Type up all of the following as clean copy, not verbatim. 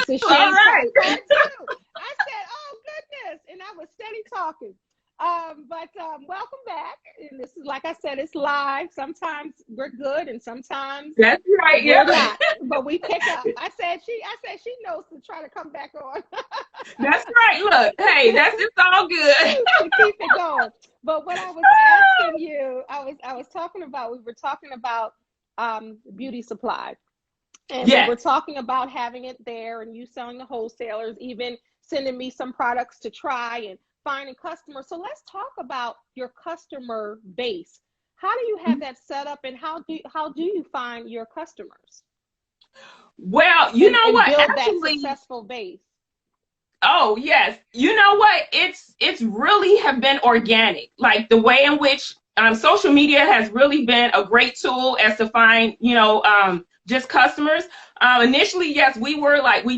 This is All Sheen right. part two. I said, oh goodness, and I was steady talking. Welcome back. And this is, like I said, it's live. Sometimes we're good, and sometimes That's right. we're Yeah. not. But we pick up. I said she knows to try to come back on. That's right. Look, hey, it's all good. To keep it going. But what I was asking you, we were talking about beauty supply. And we were talking about having it there and you selling to wholesalers, even sending me some products to try and finding customers. So let's talk about your customer base. How do you have that set up, and how do you find your customers? Well, you know what? Build that successful base. Oh, yes. You know what? It's really have been organic. Like the way in which social media has really been a great tool as to find, just customers. Initially, yes, we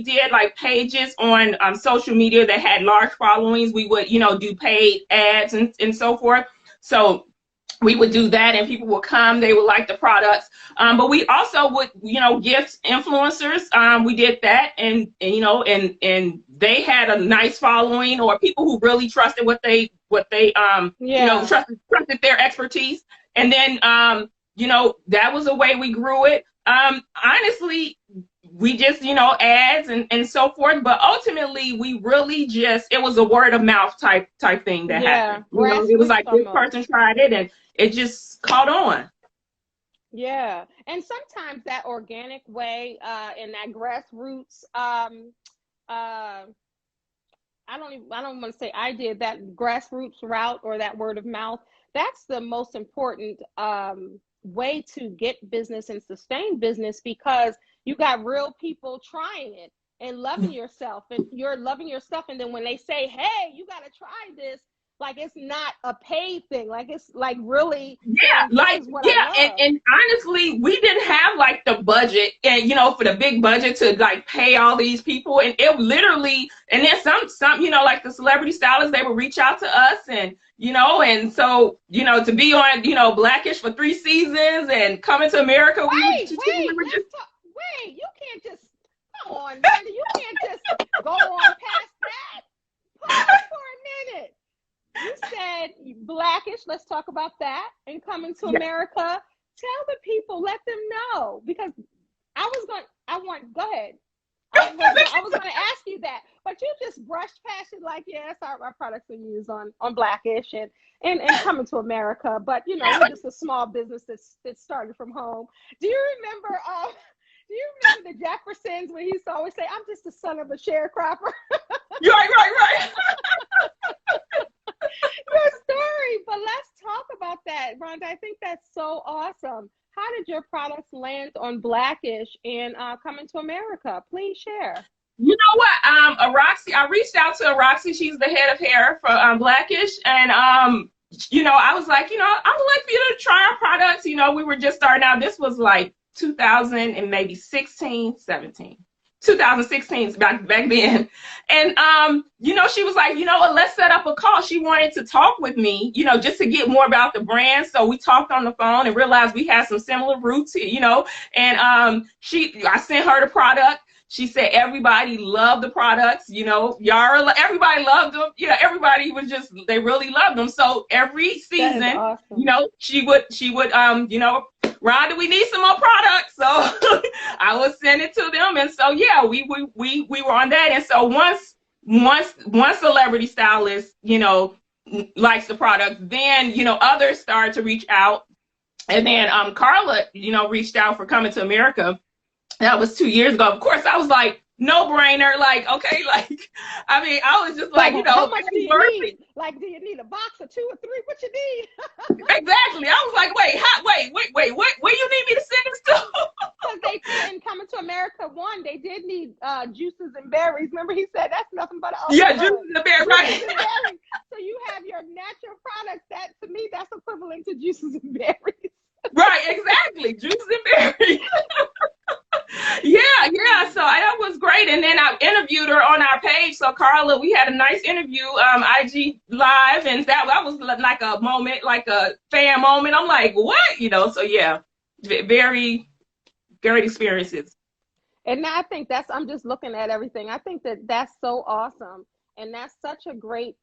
did like pages on social media that had large followings. We would, do paid ads and so forth. So we would do that and people would come, they would like the products. But we also would, gift influencers. We did that and they had a nice following, or people who really trusted what they trusted their expertise. And then, that was the way we grew it. Honestly, we just, ads and so forth. But ultimately, we really it was a word of mouth type thing that happened. It was like this person tried it and it just caught on. Yeah. And sometimes that organic way and that grassroots, I don't want to say I did that grassroots route or that word of mouth. That's the most important way to get business and sustain business, because you got real people trying it and loving yourself, and you're loving yourself. And then when they say, hey, you got to try this, like it's not a paid thing, like it's like really and honestly, we didn't have like the budget and for the big budget to like pay all these people, and it literally, and then some like the celebrity stylists, they would reach out to us, and and so to be on Blackish for 3 seasons and Coming to America. Wait, you can't just come on, Rhonda, you can't just go on past that. Pause for a minute. You said Blackish, let's talk about that, and Coming to America. Tell the people, let them know, because go ahead. I was going to ask you that, but you just brushed past it like, yes, our products are used on Blackish and Coming to America, but we're just a small business that started from home. Do you remember the Jeffersons when he used to always say, I'm just the son of a sharecropper? Right. Your story, but let's talk about that, Rhonda. I think that's so awesome. How did your products land on Blackish and Coming to America? Please share. You know what? Roxy, I reached out to Roxy. She's the head of hair for Blackish, and I was like, I would like for you to try our products. We were just starting out. This was like 2000 and maybe 2016 back then. And she was like, let's set up a call. She wanted to talk with me, just to get more about the brand. So we talked on the phone and realized we had some similar roots, and I sent her the product. She said everybody loved the products, everybody loved them. Everybody was they really loved them. So every season, awesome. she would Rhonda, we need some more products. So I would send it to them. And so, we were on that. And so once one celebrity stylist, likes the product, then, others started to reach out. And then Carla, reached out for Coming to America. That was 2 years ago. Of course, I was like, no brainer. Like, okay, I was just like, how much do you need? Like, do you need a box or 2 or 3? What you need? Exactly. I was like, wait, what? Where you need me to send this to? Because they said in Coming to America 1, they did need juices and berries. Remember, he said that's nothing but juices and berries, right? So you have your natural products. That to me, that's equivalent to juices and berries. Right, exactly. Juices and berries. Yeah. So that was great. And then I interviewed her on our page. So Carla, we had a nice interview, IG live, and that was like a moment, like a fan moment. I'm like, what? So yeah, very great experiences. And I think I'm just looking at everything. I think that's so awesome. And that's such a great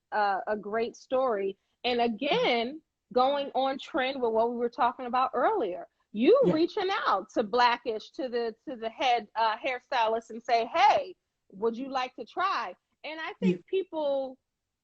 story. And again, going on trend with what we were talking about earlier, you reaching out to Blackish, to the head hairstylist and say, hey, would you like to try? And I think people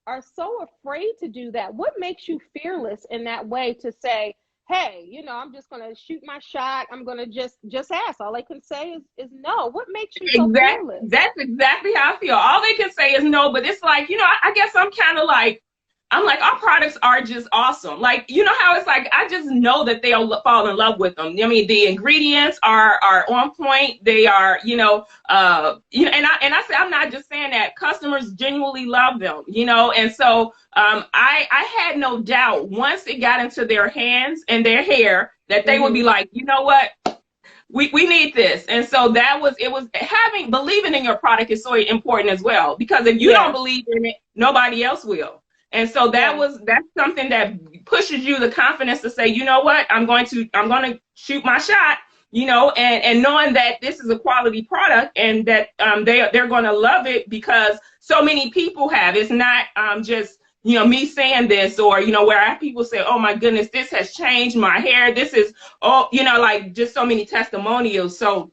are so afraid to do that. What makes you fearless in that way to say, hey, you know, I'm just going to shoot my shot. I'm going to just ask. All they can say is no. What makes you so fearless? That's exactly how I feel. All they can say is no, but it's like, you know, I guess I'm kind of like, our products are just awesome. Like, you know how it's like, I just know that they'll fall in love with them. I mean, the ingredients are on point. They are, you know, and I say, I'm not just saying that, customers genuinely love them, you know? And so, I had no doubt once it got into their hands and their hair that they would be like, you know what? We need this. And so believing in your product is so important as well, because if you don't believe in it, nobody else will. And so that's something that pushes you the confidence to say, you know what, I'm going to shoot my shot, you know, and knowing that this is a quality product and that they're going to love it because so many people have. It's not just, you know, me saying this, or, you know, where I have people say, oh my goodness, this has changed my hair. This is, you know, like just so many testimonials. So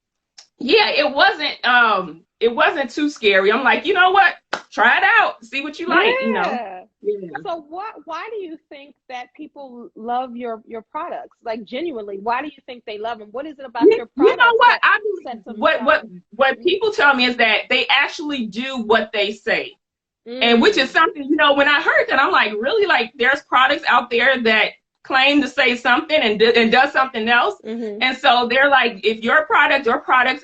yeah, it wasn't too scary. I'm like, you know what, try it out, see what you like, you know. Yeah. So why do you think that people love your products? Like, genuinely, why do you think they love them? What is it about your products? You know what? What people tell me is that they actually do what they say. And which is something, you know, when I heard that, I'm like, really? Like, there's products out there that claim to say something and does something else. And so they're like, if your product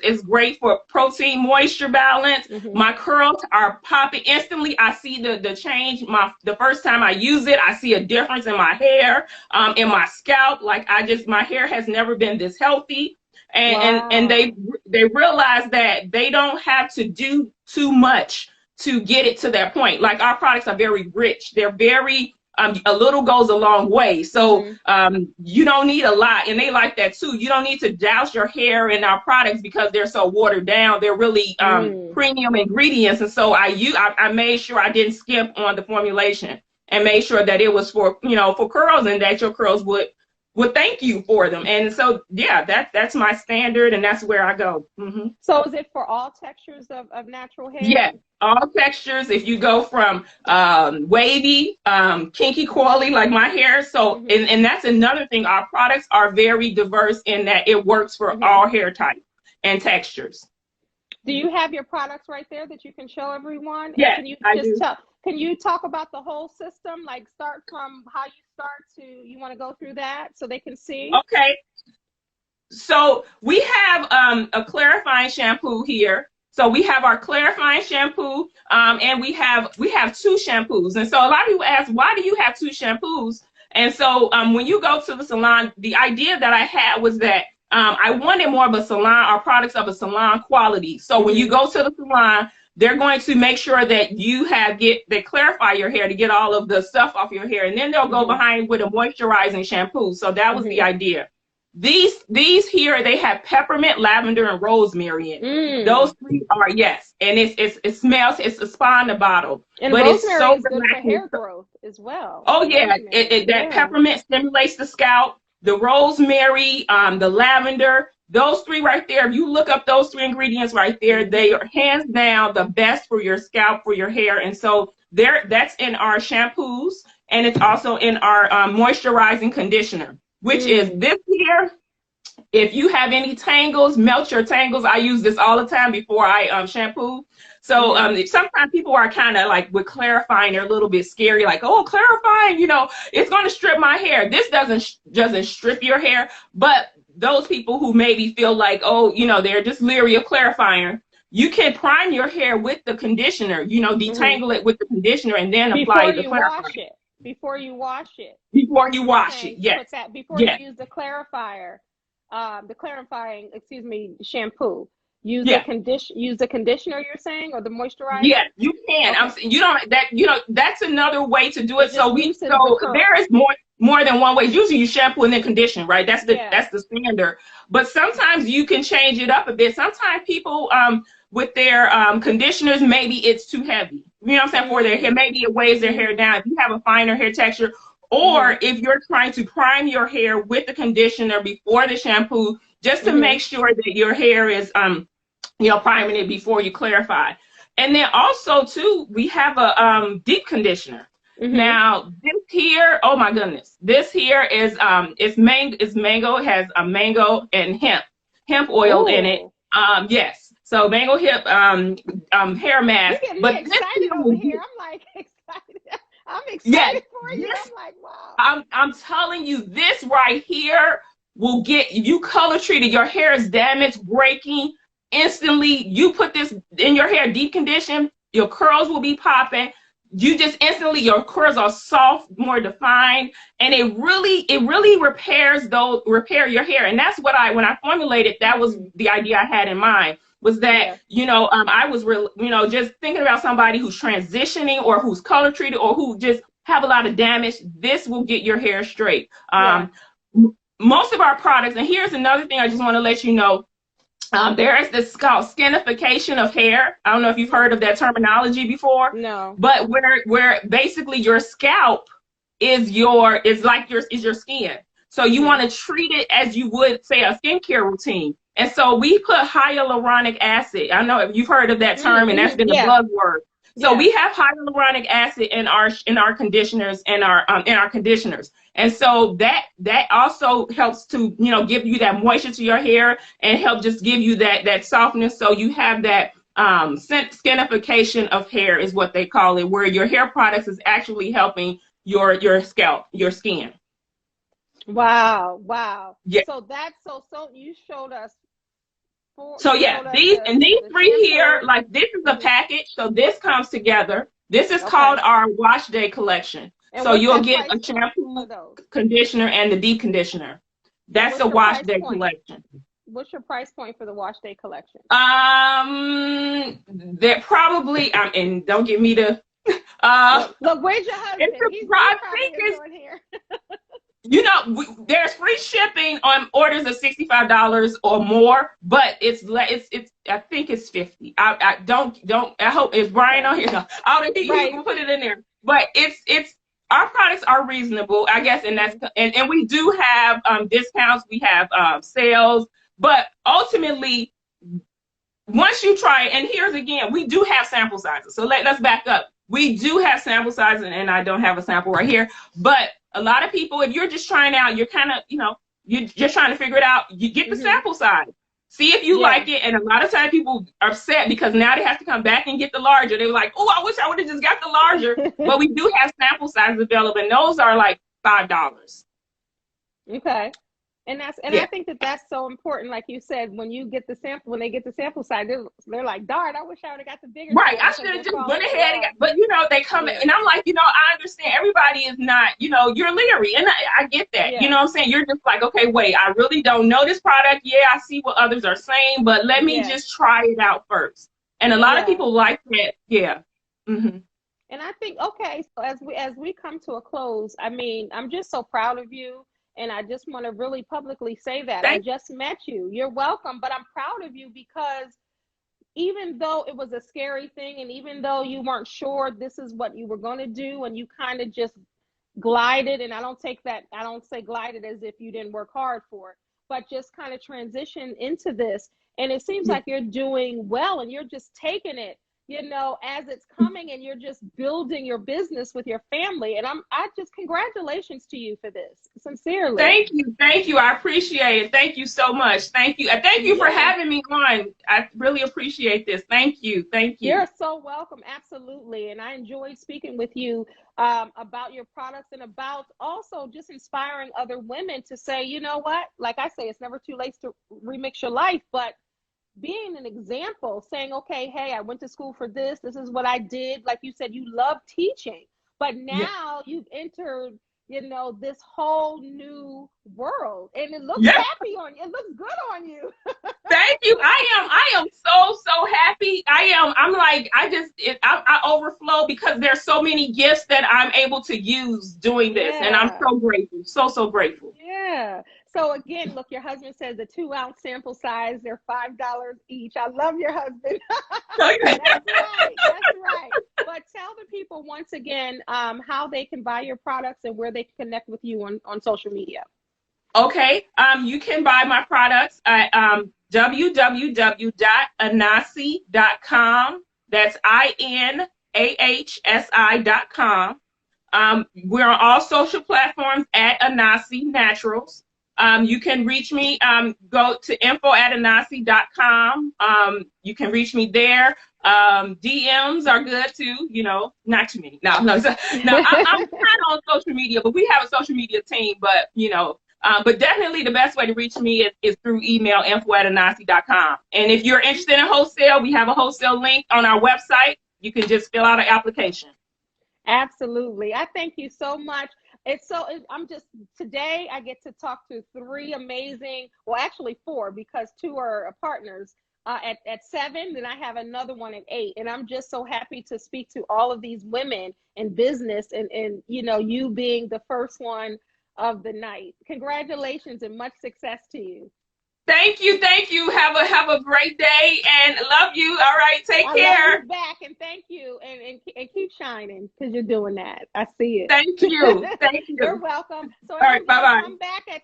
is great for protein moisture balance, my curls are popping instantly. I see the change. The first time I use it, I see a difference in my hair, in my scalp. Like, my hair has never been this healthy. And they realize that they don't have to do too much to get it to that point. Like, our products are very rich. They're very a little goes a long way. So you don't need a lot. And they like that too. You don't need to douse your hair in our products because they're so watered down. They're really premium ingredients. And so I made sure I didn't skimp on the formulation and made sure that it was for, you know, for curls, and that your curls would thank you for them. And so, yeah, that's my standard, and that's where I go. So is it for all textures of natural hair? Yeah, all textures. If you go from wavy, kinky, coily, like my hair. So, and that's another thing. Our products are very diverse in that it works for all hair types and textures. Do you have your products right there that you can show everyone? Yeah, Can you talk about the whole system? Like, start from how you start to, you want to go through that so they can see? Okay. So we have a clarifying shampoo here. So we have our clarifying shampoo, and we have two shampoos. And so a lot of people ask, why do you have two shampoos? And so when you go to the salon, the idea that I had was that I wanted more of a salon, our products of a salon quality. So when you go to the salon, they're going to make sure that they clarify your hair to get all of the stuff off your hair. And then they'll go behind with a moisturizing shampoo. So that was the idea. These here, they have peppermint, lavender, and rosemary in it. Those three are, yes. And it smells, it's a spa in the bottle. And but rosemary it's so is good for hair growth as well. Oh, yeah. That peppermint stimulates the scalp. The rosemary, the lavender, those three right there, if you look up those three ingredients right there, they are hands down the best for your scalp, for your hair. And so that's in our shampoos, and it's also in our moisturizing conditioner, which is this here. If you have any tangles, melt your tangles. I use this all the time before I shampoo. So sometimes people are kind of like, with clarifying, they're a little bit scary, like, oh, clarifying, you know, it's going to strip my hair. This doesn't strip your hair, but those people who maybe feel like, oh, you know, they're just leery of clarifying, you can prime your hair with the conditioner, you know, detangle it with the conditioner, and then apply the clarifier. Before you wash it, yes. Before you use the clarifier, clarifying shampoo. Use the conditioner, you're saying, or the moisturizer? Yeah, you can. Okay. That's another way to do it. So there is more. more than one way. Usually you shampoo and then condition, right? That's the Yeah. that's the standard. But sometimes you can change it up a bit. Sometimes people with their conditioners, maybe it's too heavy. You know what I'm saying? For their hair, maybe it weighs their hair down. If you have a finer hair texture, or if you're trying to prime your hair with the conditioner before the shampoo, just to make sure that your hair is you know, priming it before you clarify. And then also too, we have a deep conditioner. Now this here, oh my goodness, this here is it's mango. It has a mango and hemp oil in it. Yes, so mango hemp hair mask. You get me but excited over here. I'm like excited. I'm excited for you. I'm like, wow. I'm telling you, this right here will get you color treated. Your hair is damaged, breaking instantly. You put this in your hair, deep condition, your curls will be popping. You just instantly, your curls are soft, more defined, and it really repair your hair. And that's what when I formulated, that was the idea I had in mind, was that, you know, I was you know, just thinking about somebody who's transitioning or who's color treated or who just have a lot of damage. This will get your hair straight. Most of our products, and here's another thing I just want to let you know, there is this called skinification of hair. I don't know if you've heard of that terminology before. No. But where basically your scalp is your skin. So you want to treat it as you would say a skincare routine. And so we put hyaluronic acid. I know you've heard of that term, and that's been the buzzword. So we have hyaluronic acid in our conditioners and in our conditioners. And so that also helps to, you know, give you that moisture to your hair and help just give you that softness. So you have that skinification of hair is what they call it, where your hair products is actually helping your scalp, your skin. Wow. Wow. Yeah. So that's so you showed us. So yeah, these three here, like this is a package. So this comes together. This is called our wash day collection. And so you'll get a shampoo, conditioner, and the deep conditioner. That's a wash day collection. What's your price point for the wash day collection? They're probably and don't get me to look, where's your husband? You know, there's free shipping on orders of $65 or more, but it's I think it's $50. I hope it's Brian on here. No, I'll put it in there. But it's our products are reasonable, I guess, and we do have discounts, we have sales, but ultimately once you try it, and here's again, we do have sample sizes. So let's back up. We do have sample sizes, and I don't have a sample right here, but a lot of people, if you're just trying out, you're kind of, you know, you're just trying to figure it out, you get the sample size. See if you like it. And a lot of times people are upset because now they have to come back and get the larger. They're like, oh, I wish I would have just got the larger. But we do have sample sizes available, and those are like $5. Okay. And I think that's so important. Like you said, when they get the sample size, they're like, darn, I wish I would have got the bigger. Right. I should have just went ahead and but you know, they come in, and I'm like, you know, I understand everybody is not, you know, you're leery, and I get that. You know what I'm saying? You're just like, okay, wait, I really don't know this product. Yeah, I see what others are saying, but let me just try it out first. And a lot of people like that. Yeah. And I think, okay, so as we come to a close, I mean, I'm just so proud of you. And I just want to really publicly say that. I just met you. You're welcome. But I'm proud of you because even though it was a scary thing, and even though you weren't sure this is what you were going to do, and you kind of just glided, and I don't say glided as if you didn't work hard for it, but just kind of transitioned into this. And it seems like you're doing well, and you're just taking it, you know, as it's coming, and you're just building your business with your family. And I just congratulations to you for this, sincerely. Thank you. I appreciate it. Thank you so much. Thank you. Thank you for having me on. I really appreciate this. Thank you. You're so welcome. Absolutely. And I enjoyed speaking with you about your products, and about also just inspiring other women to say, you know what, like I say, it's never too late to remix your life, but being an example, saying, okay, hey, I went to school for this. This is what I did. Like you said, you love teaching, but now you've entered you know, this whole new world. And it looks Yeah. happy on you. It looks good on you. Thank you. I am so happy. I'm like, I overflow because there's so many gifts that I'm able to use doing this. And I'm Yeah. so grateful. So grateful. Yeah. So again, look, your husband says the 2-ounce sample size, they're $5 each. I love your husband. That's right. That's right. But tell the people once again how they can buy your products and where they can connect with you on social media. Okay. You can buy my products at www.inahsi.com. That's INAHSI.com. We're on all social platforms at Inahsi Naturals. You can reach me, go to info@inahsi.com. You can reach me there. DMs are good too, you know, not too many. No, I'm kind of on social media, but we have a social media team, but you know, but definitely the best way to reach me is through email, info@inahsi.com. And if you're interested in wholesale, we have a wholesale link on our website. You can just fill out an application. Absolutely. I thank you so much. Today I get to talk to 3 amazing, well, actually 4, because 2 are partners at 7, then I have another one at 8. And I'm just so happy to speak to all of these women in business and you know, you being the first one of the night. Congratulations and much success to you. Thank you. Have a great day and love you. All right, take care. Love you back and thank you and keep shining because you're doing that. I see it. Thank you. You're welcome. So all right, bye-bye. Come back at